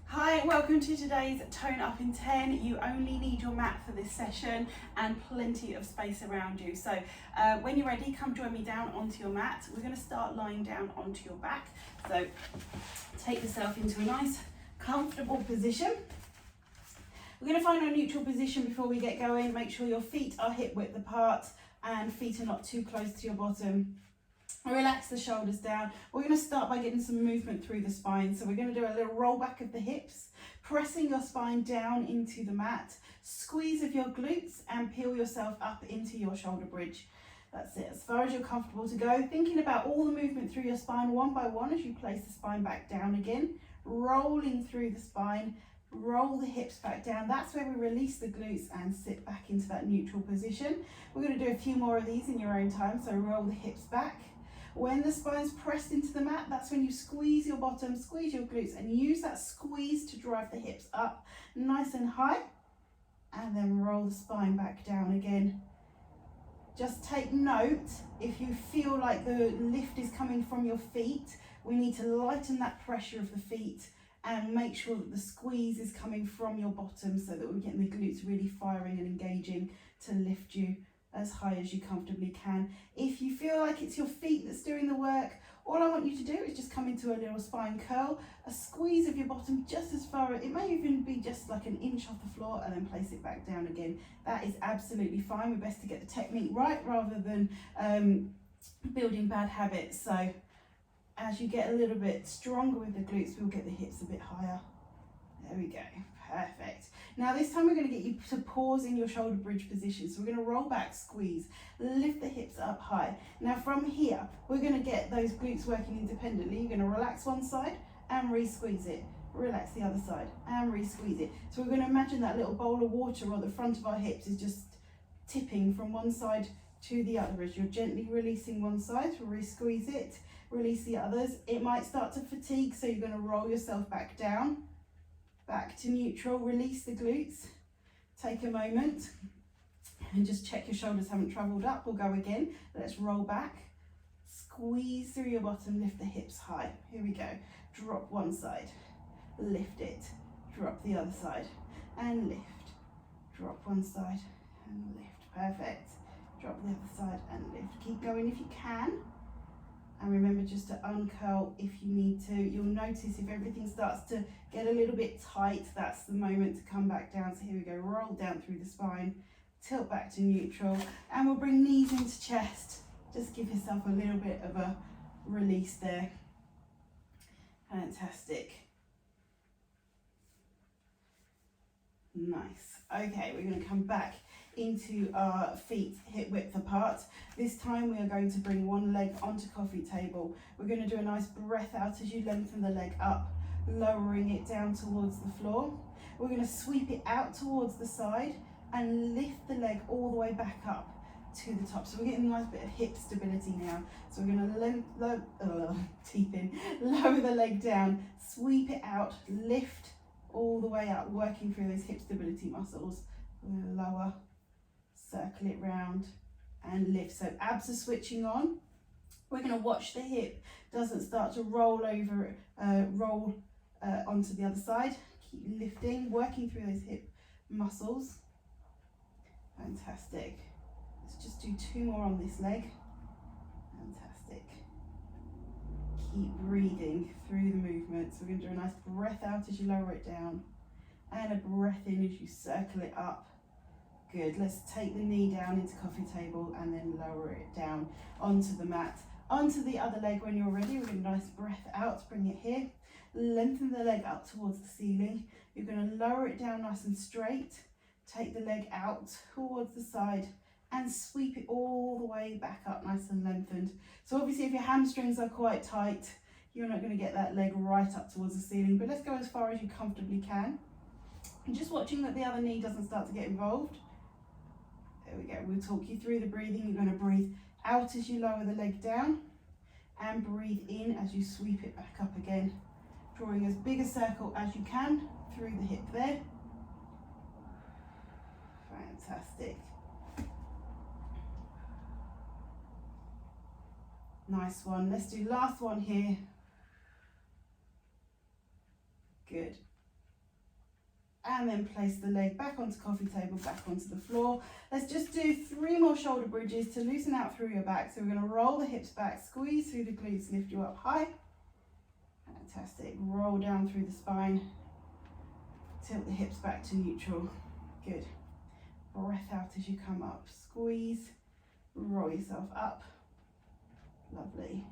Hi, welcome to today's Tone Up in 10. You only need your mat for this session and plenty of space around you. So when you're ready, come join me down onto your mat. We're going to start lying down onto your back. So take yourself into a nice comfortable position. We're going to find our neutral position before we get going. Make sure your feet are hip width apart and feet are not too close to your bottom. Relax the shoulders down. We're going to start by getting some movement through the spine. So we're going to do a little roll back of the hips, pressing your spine down into the mat, squeeze of your glutes and peel yourself up into your shoulder bridge. That's it, as far as you're comfortable to go. Thinking about all the movement through your spine one by one as you place the spine back down again, rolling through the spine, roll the hips back down. That's where we release the glutes and sit back into that neutral position. We're going to do a few more of these in your own time. So roll the hips back. When the spine's pressed into the mat, that's when you squeeze your bottom, squeeze your glutes, and use that squeeze to drive the hips up nice and high, and then roll the spine back down again. Just take note, if you feel like the lift is coming from your feet, we need to lighten that pressure of the feet and make sure that the squeeze is coming from your bottom so that we're getting the glutes really firing and engaging to lift you as high as you comfortably can. If you feel like it's your feet that's doing the work, all I want you to do is just come into a little spine curl, a squeeze of your bottom just as far, it may even be just like an inch off the floor, and then place it back down again. That is absolutely fine. We're best to get the technique right rather than building bad habits. So as you get a little bit stronger with the glutes, we'll get the hips a bit higher. There we go. Perfect. Now this time we're going to get you to pause in your shoulder bridge position. So we're going to roll back, squeeze, lift the hips up high. Now from here, we're going to get those glutes working independently. You're going to relax one side and re-squeeze it. Relax the other side and re-squeeze it. So we're going to imagine that little bowl of water on the front of our hips is just tipping from one side to the other. As you're gently releasing one side, re-squeeze it, release the others. It might start to fatigue, so you're going to roll yourself back down. Back to neutral, release the glutes. Take a moment and just check your shoulders haven't travelled up. We'll go again. Let's roll back. Squeeze through your bottom, lift the hips high. Here we go. Drop one side, lift it. Drop the other side and lift. Drop one side and lift. Perfect. Drop the other side and lift. Keep going if you can. And remember just to uncurl if you need to. You'll notice if everything starts to get a little bit tight, that's the moment to come back down. So here we go, roll down through the spine, tilt back to neutral, and we'll bring knees into chest. Just give yourself a little bit of a release there. Fantastic. Nice. Okay, we're going to come back into our feet hip width apart. This time we are going to bring one leg onto coffee table. We're going to do a nice breath out as you lengthen the leg up, lowering it down towards the floor. We're going to sweep it out towards the side and lift the leg all the way back up to the top. So we're getting a nice bit of hip stability now. So we're going to lower the leg down, sweep it out, lift all the way up, working through those hip stability muscles. We're going to lower, circle it round and lift. So abs are switching on. We're going to watch the hip doesn't start to roll over, onto the other side. Keep lifting, working through those hip muscles. Fantastic. Let's just do two more on this leg. Fantastic. Keep breathing through the movements. We're going to do a nice breath out as you lower it down and a breath in as you circle it up. Good. Let's take the knee down into coffee table and then lower it down onto the mat. Onto the other leg when you're ready. We're going to nice breath out, bring it here. Lengthen the leg up towards the ceiling. You're going to lower it down nice and straight. Take the leg out towards the side and sweep it all the way back up nice and lengthened. So obviously if your hamstrings are quite tight, you're not going to get that leg right up towards the ceiling, but let's go as far as you comfortably can. And just watching that the other knee doesn't start to get involved. There we go. We'll talk you through the breathing. You're going to breathe out as you lower the leg down and breathe in as you sweep it back up again, drawing as big a circle as you can through the hip there. Fantastic. Nice one. Let's do last one here. Good. and then place the leg back onto coffee table, back onto the floor. Let's just do 3 more shoulder bridges to loosen out through your back. So we're going to roll the hips back, squeeze through the glutes, lift you up high. Fantastic. Roll down through the spine. Tilt the hips back to neutral. Good. Breath out as you come up. Squeeze. Roll yourself up. Lovely.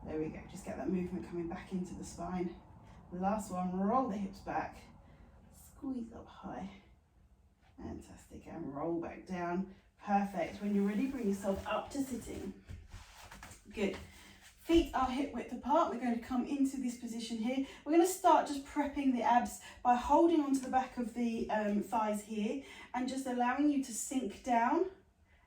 There we go. Just get that movement coming back into the spine. Last one. Roll the hips back. Squeeze up high. Fantastic. And roll back down. Perfect. When you're ready, bring yourself up to sitting. Good. Feet are hip width apart. We're going to come into this position here. We're going to start just prepping the abs by holding onto the back of the thighs here and just allowing you to sink down,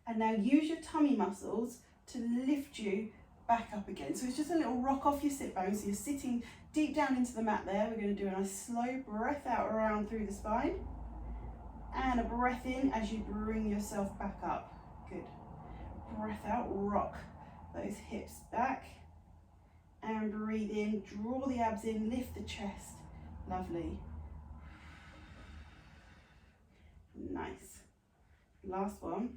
and now use your tummy muscles to lift you back up again. So it's just a little rock off your sit bones. So you're sitting deep down into the mat there. We're going to do a nice slow breath out around through the spine and a breath in as you bring yourself back up. Good. Breath out, rock those hips back. And breathe in, draw the abs in, lift the chest. Lovely. Nice. Last one.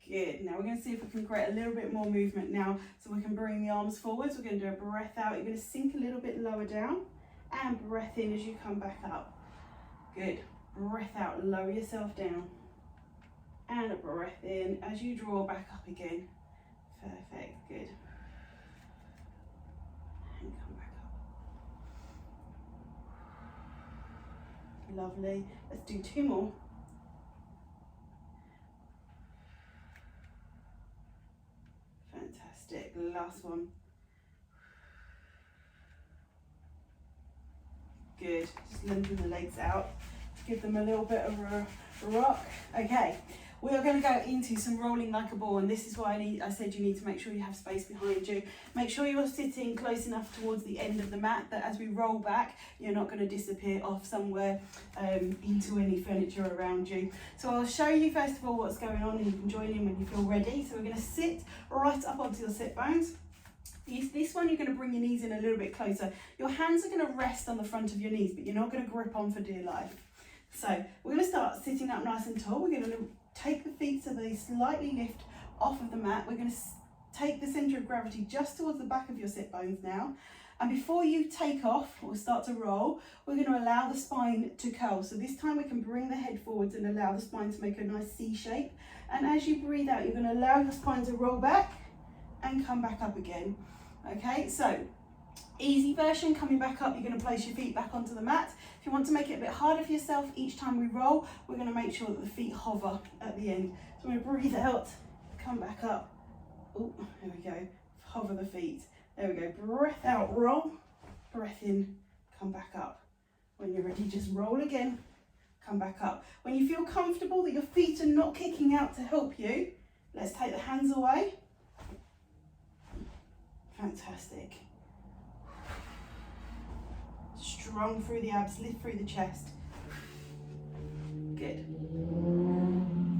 Good. Now we're going to see if we can create a little bit more movement now, so we can bring the arms forwards. We're going to do a breath out. You're going to sink a little bit lower down and breath in as you come back up. Good. Breath out, lower yourself down. And a breath in as you draw back up again. Perfect, good. And come back up. Lovely. Let's do 2 more. Fantastic. Last one. Good. Just lengthen the legs out. Give them a little bit of a rock. Okay. We are going to go into some rolling like a ball, and this is why I said you need to make sure you have space behind you. Make sure you're sitting close enough towards the end of the mat that as we roll back, you're not going to disappear off somewhere into any furniture around you. So I'll show you first of all what's going on, and you can join in when you feel ready. So we're going to sit right up onto your sit bones. This one, you're going to bring your knees in a little bit closer. Your hands are going to rest on the front of your knees, but you're not going to grip on for dear life. So we're going to start sitting up nice and tall. We're going to take the feet so they slightly lift off of the mat. We're going to take the centre of gravity just towards the back of your sit bones now. And before you take off or start to roll, we're going to allow the spine to curl. So this time we can bring the head forwards and allow the spine to make a nice C shape. And as you breathe out, you're going to allow your spine to roll back and come back up again. Okay, so easy version, coming back up, you're going to place your feet back onto the mat. If you want to make it a bit harder for yourself, each time we roll, we're going to make sure that the feet hover at the end. So I'm going to breathe out, come back up. Oh, there we go. Hover the feet. There we go. Breath out, roll. Breath in, come back up. When you're ready, just roll again, come back up. When you feel comfortable that your feet are not kicking out to help you, let's take the hands away. Fantastic. Strong through the abs, lift through the chest. Good.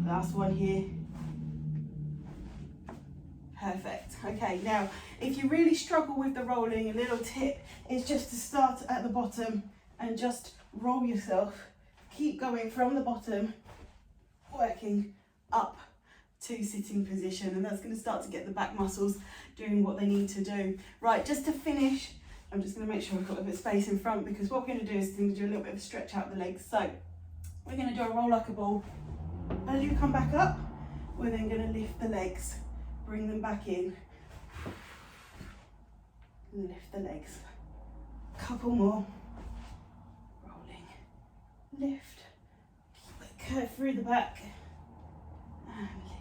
Last one here. Perfect. Okay, now if you really struggle with the rolling, a little tip is just to start at the bottom and just roll yourself. Keep going from the bottom, working up to sitting position, and that's going to start to get the back muscles doing what they need to do. Right, just to finish, I'm just going to make sure we've got a bit of space in front, because what we're going to do is do a little bit of a stretch out the legs. So we're going to do a roll like a ball. As you come back up, we're then going to lift the legs, bring them back in, lift the legs. Couple more. Rolling, lift, keep it curved through the back, and lift.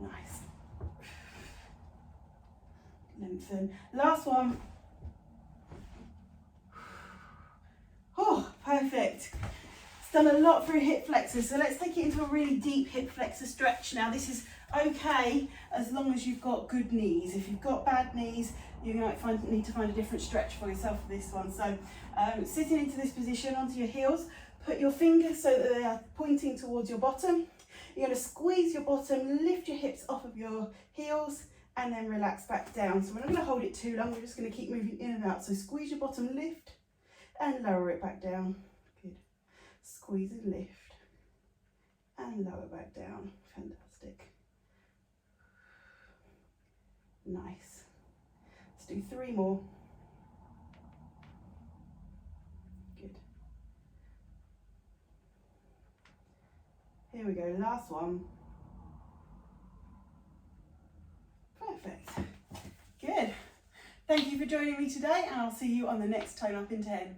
Nice. Lengthen. Last one. Oh, perfect. It's done a lot through hip flexors, so let's take it into a really deep hip flexor stretch now. This is okay as long as you've got good knees. If you've got bad knees, you might need to find a different stretch for yourself for this one. So sitting into this position onto your heels, put your fingers so that they are pointing towards your bottom. You're going to squeeze your bottom, lift your hips off of your heels, and then relax back down. So we're not going to hold it too long, we're just going to keep moving in and out. So squeeze your bottom, lift, and lower it back down. Good. Squeeze and lift, and lower back down. Fantastic. Nice. Let's do 3 more. Good. Here we go, last one. Perfect. Good. Thank you for joining me today, and I'll see you on the next Tone Up in 10.